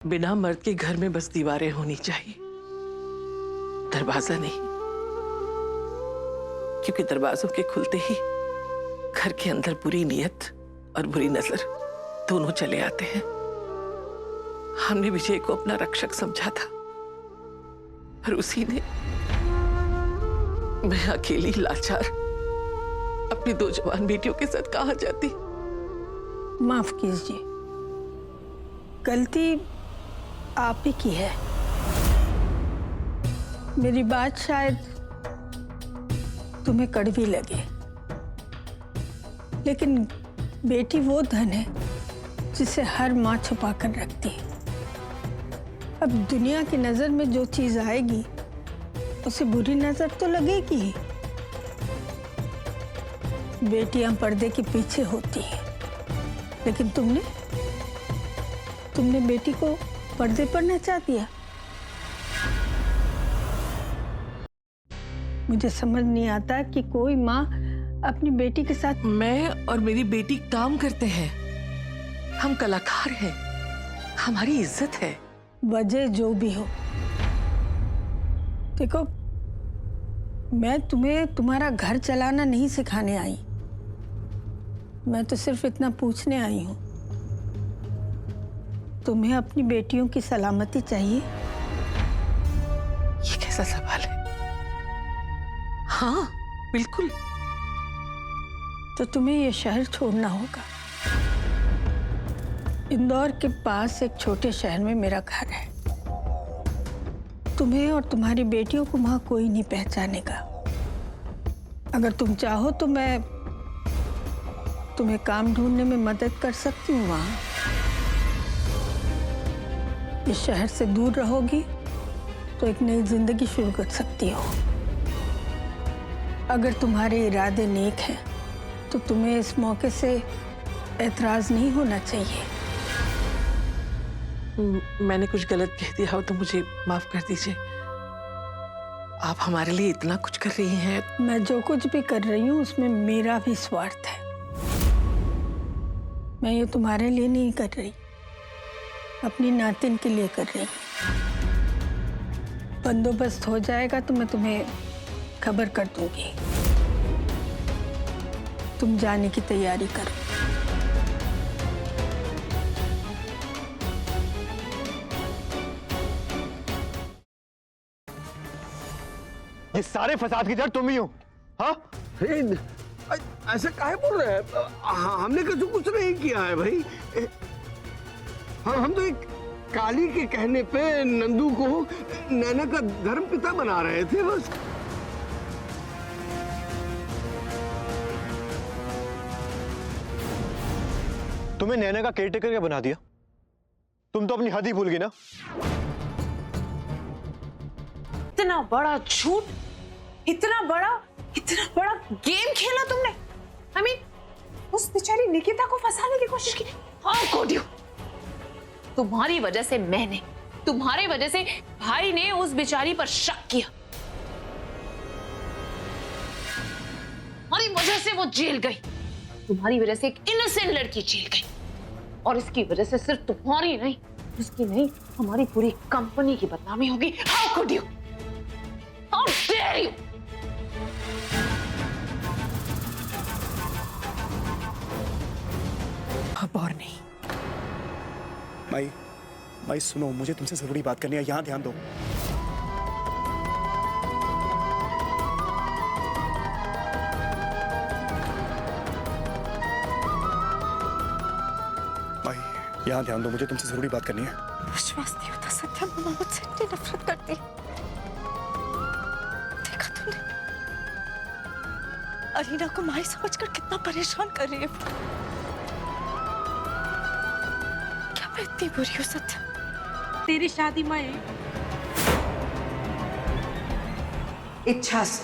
बिना मर्द के घर में बस दीवारें होनी चाहिए, दरवाजा नहीं, क्योंकि दरवाजों के खुलते ही घर के अंदर बुरी नीयत और बुरी नजर दोनों चले आते हैं। हमने विजय को अपना रक्षक समझा था, पर उसी ने, मैं अकेली लाचार अपनी 2 जवान बेटियों के साथ कहां जाती। माफ कीजिए, गलती आप ही की है। मेरी बात शायद तुम्हें कड़वी लगे, लेकिन बेटी वो धन है जिसे हर माँ छुपा कर रखती है। अब दुनिया की नजर में जो चीज आएगी उसे बुरी नजर तो लगेगी ही। बेटियां पर्दे के पीछे होती हैं, लेकिन तुमने बेटी को पर्दे पर नचा दिया। मुझे समझ नहीं आता कि कोई माँ अपनी बेटी के साथ। मैं और मेरी बेटी काम करते हैं, हम कलाकार हैं, हमारी इज्जत है। वजह जो भी हो, देखो, मैं तुम्हें तुम्हारा घर चलाना नहीं सिखाने आई, मैं तो सिर्फ इतना पूछने आई हूं। तुम्हें अपनी बेटियों की सलामती चाहिए? ये कैसा सवाल है? हाँ, बिल्कुल। तो तुम्हें ये शहर छोड़ना होगा। इंदौर के पास एक छोटे शहर में मेरा घर है। तुम्हें और तुम्हारी बेटियों को वहां कोई नहीं पहचानेगा। अगर तुम चाहो तो मैं तुम्हें काम ढूंढने में मदद कर सकती हूँ। वहां इस शहर से दूर रहोगी तो एक नई जिंदगी शुरू कर सकती हो। अगर तुम्हारे इरादे नेक हैं तो तुम्हें इस मौके से एतराज नहीं होना चाहिए। मैंने कुछ गलत कह दिया हो तो मुझे माफ कर दीजिए। आप हमारे लिए इतना कुछ कर रही हैं। मैं जो कुछ भी कर रही हूँ उसमें मेरा भी स्वार्थ है। मैं ये तुम्हारे लिए नहीं कर रही, अपनी नातिन के लिए कर रही हूँ। बंदोबस्त हो जाएगा तो मैं तुम्हें खबर कर दूंगी। तुम जाने की तैयारी करो। ये सारे फसाद की जड़ तुम ही हो, हाँ? ऐसे काहे बोल रहे हैं? हमने कुछ नहीं किया है भाई। हम तो एक काली के कहने पे नंदू को नैना का धर्म पिता बना रहे थे बस। तुम्हें नैना का केयरटेकर क्या बना दिया? तुम तो अपनी हद ही भूल गई ना। इतना बड़ा झूठ, इतना बड़ा गेम खेला तुमने। I mean, उस बेचारी निकिता को फंसाने की कोशिश की। How could you? तुम्हारी वजह से मैंने, तुम्हारी वजह से भाई ने उस बेचारी पर शक किया। तुम्हारी वजह से वो जेल गई, तुम्हारी वजह से एक इनोसेंट लड़की जेल गई, और इसकी वजह से सिर्फ तुम्हारी नहीं, उसकी नहीं, हमारी पूरी कंपनी की बदनामी होगी। How could you? How dare you? अब और नहीं। माई सुनो, मुझे तुमसे जरूरी बात करनी है, यहां ध्यान दो। माई, यहां ध्यान दो, मुझे तुमसे जरूरी बात करनी है। विश्वास नहीं होता सत्या, मम्मा मुझसे इतनी नफरत करती है। देखा तुमने अरीना को माई समझकर कितना परेशान कर रही है। क्या मैं इतनी बुरी हूँ सत्या? तेरी शादी में इच्छा से